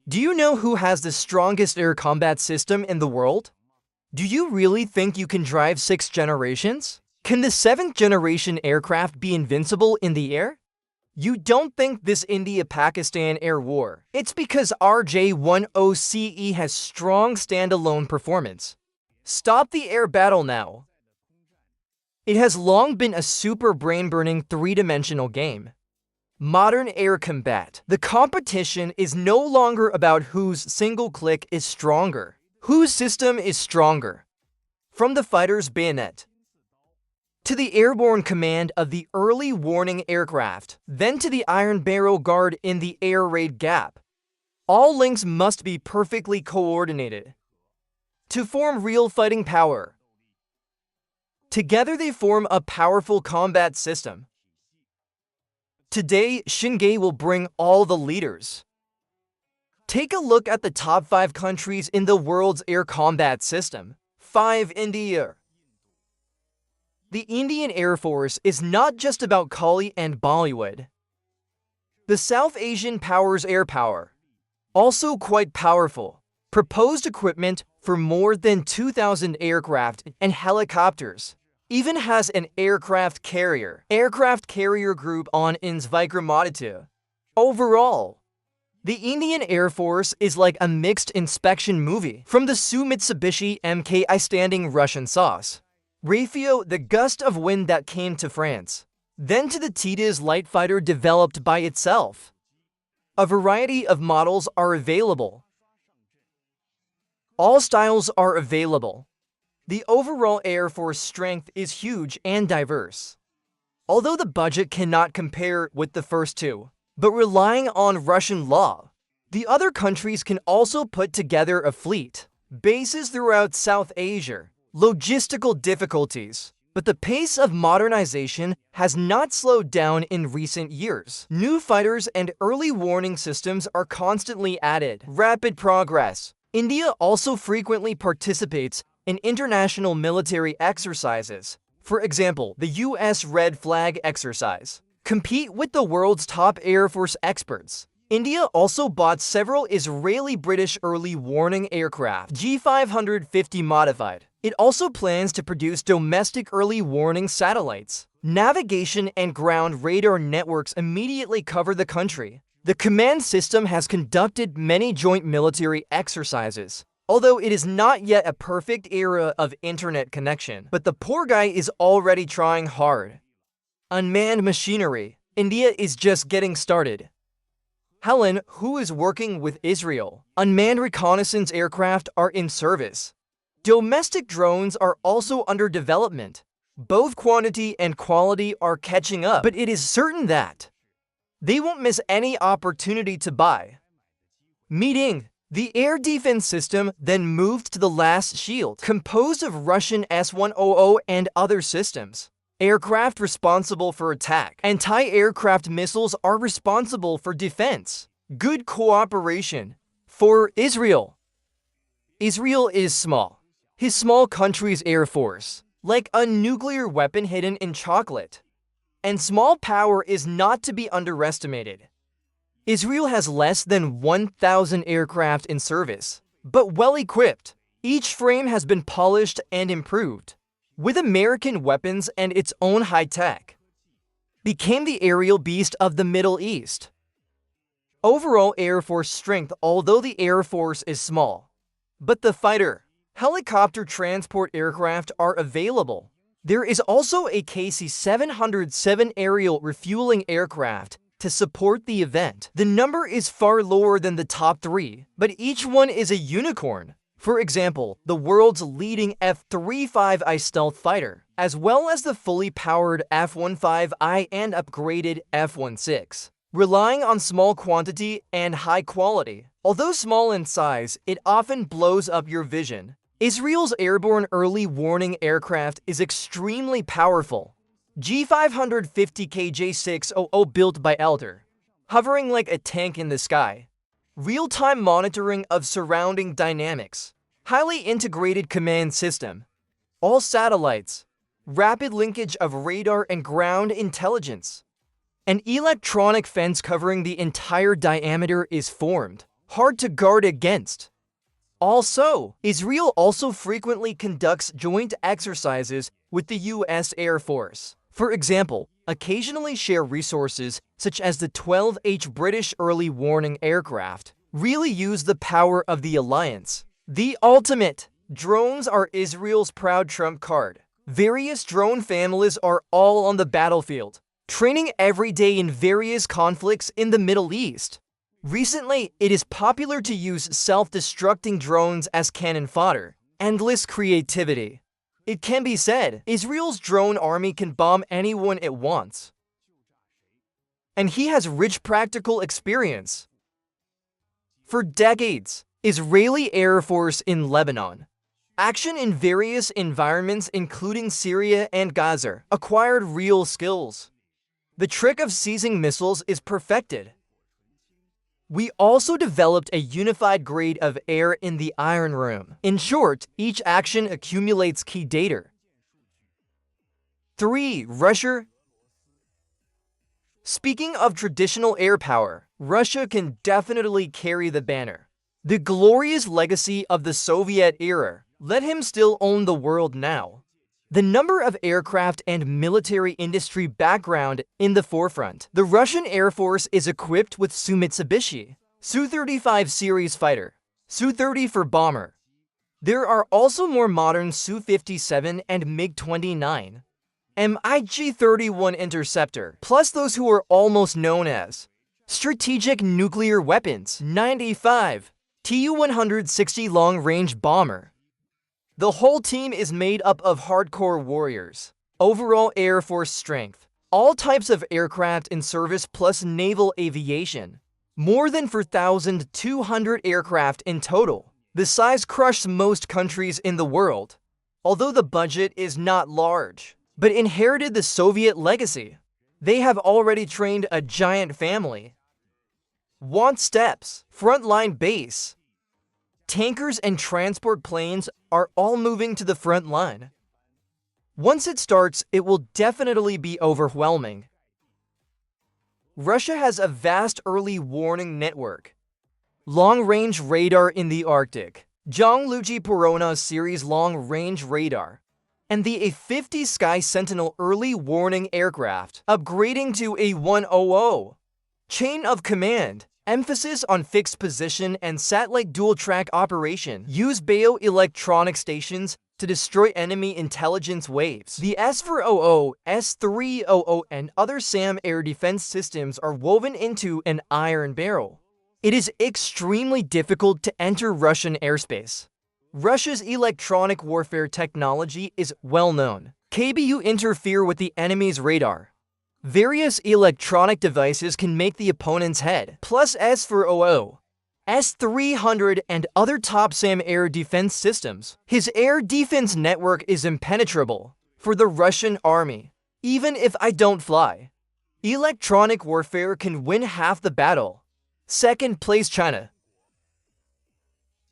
Do you know who has the strongest air combat system in the world? Do you really think you can drive 6 generations? Can the 7th generation aircraft be invincible in the air? You don't think this India-Pakistan air war. It's because RJ-10CE has strong standalone performance. Stop the air battle now. It has long been a super brain-burning 3-dimensional game. Modern air combat. The competition is no longer about whose single click is stronger, whose system is stronger. From the fighter's bayonet, to the airborne command of the early warning aircraft, then to the iron barrel guard in the air raid gap. All links must be perfectly coordinated to form real fighting power. Together they form a powerful combat system. Today, Shinge will bring all the leaders. Take a look at the top 5 countries in the world's air combat system. 5. India. The Indian Air Force is not just about Kali and Bollywood. The South Asian power's air power, also quite powerful. Proposed equipment for more than 2,000 aircraft and helicopters. Even has an aircraft carrier group on ins Vikramaditta. Overall, the Indian Air Force is like a mixed inspection movie. From the Su Mitsubishi MKI standing Russian sauce, Rafale, the gust of wind that came to France, then to the Titas light fighter developed by itself. A variety of models are available. All styles are available. The overall Air Force strength is huge and diverse. Although the budget cannot compare with the first two, but relying on Russian law, the other countries can also put together a fleet, bases throughout South Asia, logistical difficulties, but the pace of modernization has not slowed down in recent years. New fighters and early warning systems are constantly added. Rapid progress. India also frequently participates in international military exercises. For example, the US Red Flag exercise. Compete with the world's top Air Force experts. India also bought several Israeli-British early warning aircraft, G550 modified. It also plans to produce domestic early warning satellites. Navigation and ground radar networks immediately cover the country. The command system has conducted many joint military exercises. Although it is not yet a perfect era of internet connection, but the poor guy is already trying hard. Unmanned machinery. India is just getting started. Helen, who is working with Israel. Unmanned reconnaissance aircraft are in service. Domestic drones are also under development. Both quantity and quality are catching up, but it is certain that they won't miss any opportunity to buy. Meeting. The air defense system then moved to the last shield, composed of Russian S-100 and other systems. Aircraft responsible for attack. Anti-aircraft missiles are responsible for defense. Good cooperation. For Israel. Israel is small. His small country's air force, like a nuclear weapon hidden in chocolate. And small power is not to be underestimated. Israel has less than 1,000 aircraft in service, but well-equipped. Each frame has been polished and improved, with American weapons and its own high-tech. Became the aerial beast of the Middle East. Overall Air Force strength, although the Air Force is small, but the fighter, helicopter transport aircraft are available. There is also a KC-707 aerial refueling aircraft to support the event. The number is far lower than the top 3, but each one is a unicorn. For example, the world's leading F-35I stealth fighter, as well as the fully powered F-15I and upgraded F-16. Relying on small quantity and high quality. Although small in size, it often blows up your vision. Israel's airborne early warning aircraft is extremely powerful. G550 KJ600 built by Elder, hovering like a tank in the sky. Real-time monitoring of surrounding dynamics. Highly integrated command system. All satellites. Rapid linkage of radar and ground intelligence. An electronic fence covering the entire diameter is formed. hard to guard against. Also, Israel also frequently conducts joint exercises with the US Air Force. For example, occasionally share resources such as the 12H British early warning aircraft. Really use the power of the alliance. The ultimate. Drones are Israel's proud trump card. Various drone families are all on the battlefield, training every day in various conflicts in the Middle East. Recently, it is popular to use self-destructing drones as cannon fodder. Endless creativity. It can be said, Israel's drone army can bomb anyone it wants. And he has rich practical experience. For decades, Israeli Air Force in Lebanon. Action in various environments including Syria and Gaza acquired real skills. The trick of seizing missiles is perfected. We also developed a unified grade of air in the Iron Room. In short, each action accumulates key data. 3. Russia. Speaking of traditional air power, Russia can definitely carry the banner. The glorious legacy of the Soviet era let him still own the world now. The number of aircraft and military industry background in the forefront. The Russian Air Force is equipped with Su-Mitsubishi, Su-35 series fighter, Su-30 for bomber. There are also more modern Su-57 and MiG-29, MiG-31 interceptor, plus those who are almost known as strategic nuclear weapons, 95, Tu-160 long-range bomber. The whole team is made up of hardcore warriors. Overall Air Force strength. All types of aircraft in service plus naval aviation. More than 4,200 aircraft in total. The size crushes most countries in the world. Although the budget is not large, but inherited the Soviet legacy. They have already trained a giant family. Want steps, frontline base. Tankers and transport planes are all moving to the front line. Once it starts, it will definitely be overwhelming. Russia has a vast early warning network. Long-range radar in the Arctic, Zhangluji Porona series long-range radar, and the A-50 Sky Sentinel early warning aircraft, upgrading to a 100. Chain of command. Emphasis on fixed position and satellite dual-track operation. Use bioelectronic stations to destroy enemy intelligence waves. The S-400, S-300, and other SAM air defense systems are woven into an iron barrel. It is extremely difficult to enter Russian airspace. Russia's electronic warfare technology is well known. KBU interfere with the enemy's radar. Various electronic devices can make the opponent's head, plus S-400, S-300, and other top SAM air defense systems. His air defense network is impenetrable for the Russian army, even if I don't fly. Electronic warfare can win half the battle. Second place China.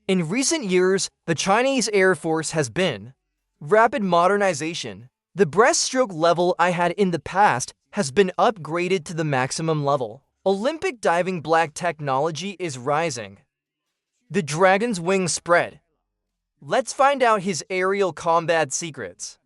In recent years, the Chinese Air Force has been rapid modernization. The breaststroke level I had in the past has been upgraded to the maximum level. Olympic diving black technology is rising. The dragon's wings spread. Let's find out his aerial combat secrets.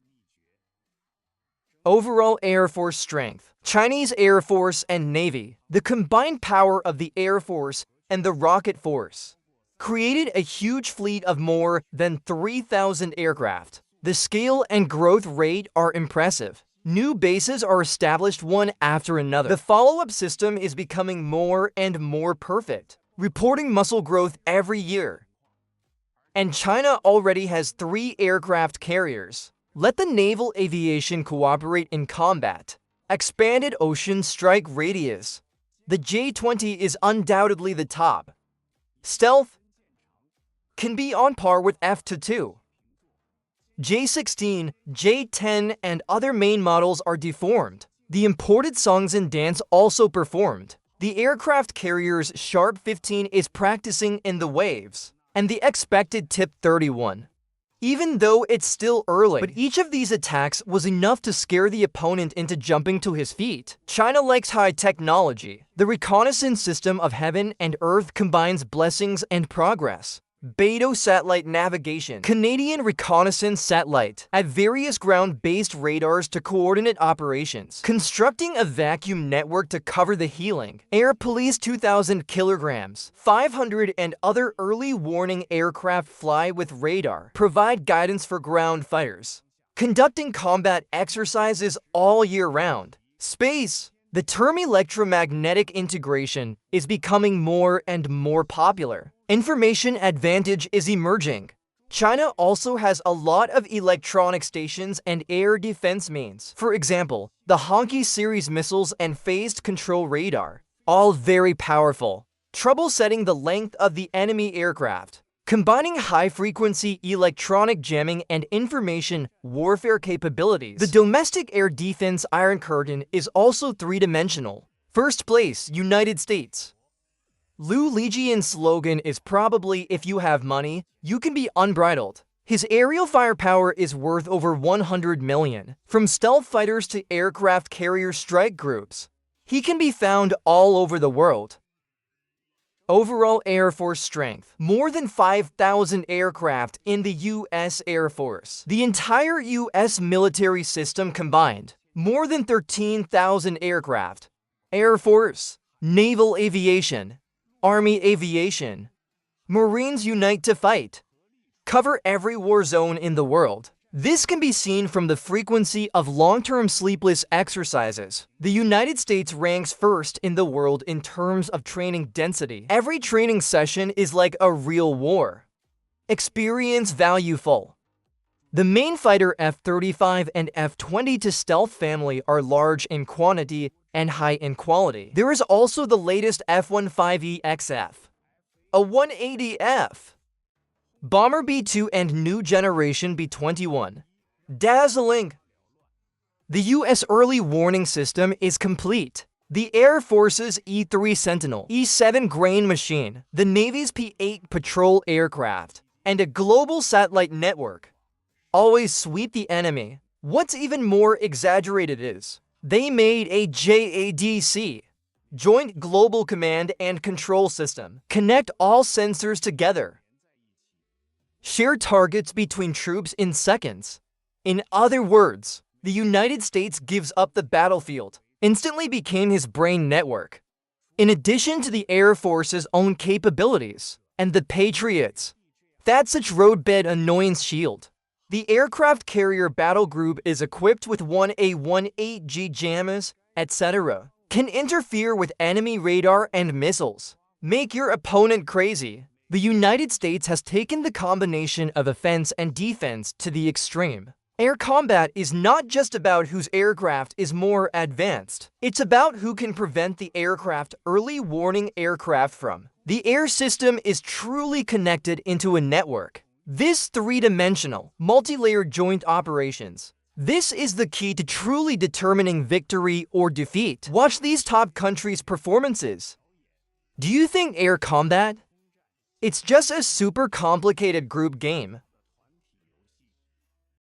Overall Air Force strength. Chinese Air Force and Navy. The combined power of the Air Force and the Rocket Force created a huge fleet of more than 3,000 aircraft. The scale and growth rate are impressive. New bases are established one after another. The follow-up system is becoming more and more perfect, reporting muscle growth every year. And China already has 3 aircraft carriers. Let the naval aviation cooperate in combat. Expanded ocean strike radius. The J-20 is undoubtedly the top. Stealth can be on par with F-22. J-16, J-10, and other main models are deformed. The imported Songzhen dance also performed. The aircraft carrier's Sharp 15 is practicing in the waves, and the expected Tip 31 even though it's still early. But each of these attacks was enough to scare the opponent into jumping to his feet. China likes high technology. The reconnaissance system of heaven and earth combines blessings and progress. Beidou satellite navigation. Canadian reconnaissance satellite. At various ground-based radars to coordinate operations. Constructing a vacuum network to cover the healing. Air Police 2,000 kilograms. 500 and other early warning aircraft fly with radar. Provide guidance for ground fighters. Conducting combat exercises all year round. Space. The term electromagnetic integration is becoming more and more popular. Information advantage is emerging. China also has a lot of electronic stations and air defense means. For example, the Honky series missiles and phased control radar. All very powerful. Trouble setting the length of the enemy aircraft. Combining high-frequency electronic jamming and information warfare capabilities. The domestic air defense Iron Curtain is also three-dimensional. First place, United States. Liu Legion's slogan is probably, if you have money, you can be unbridled. His aerial firepower is worth over 100 million. From stealth fighters to aircraft carrier strike groups, he can be found all over the world. Overall Air Force strength. More than 5,000 aircraft in the U.S. Air Force. The entire U.S. military system combined. More than 13,000 aircraft. Air Force. Naval Aviation. Army Aviation. Marines unite to fight. Cover every war zone in the world. This can be seen from the frequency of long-term sleepless exercises. The United States ranks first in the world in terms of training density. Every training session is like a real war. Experience valueful. The main fighter F-35 and F-22 stealth family are large in quantity and high in quality. There is also the latest F-15E XF, a 180F. Bomber B-2 and new generation B-21. Dazzling! The U.S. early warning system is complete. The Air Force's E-3 Sentinel, E-7 grain machine, the Navy's P-8 patrol aircraft, and a global satellite network. Always sweep the enemy. What's even more exaggerated is, they made a JADC, Joint Global Command and Control System. Connect all sensors together. Share targets between troops in seconds. In other words, the United States gives up the battlefield, instantly became his brain network. In addition to the Air Force's own capabilities, and the Patriots, that's such roadbed annoyance shield. The aircraft carrier battle group is equipped with 1A-18G jammers, etc. Can interfere with enemy radar and missiles. Make your opponent crazy. The United States has taken the combination of offense and defense to the extreme. Air combat is not just about whose aircraft is more advanced. It's about who can prevent the aircraft early warning aircraft from. The air system is truly connected into a network. This three-dimensional, multi-layered joint operations. This is the key to truly determining victory or defeat. Watch these top countries' performances. Do you think air combat? It's just a super complicated group game.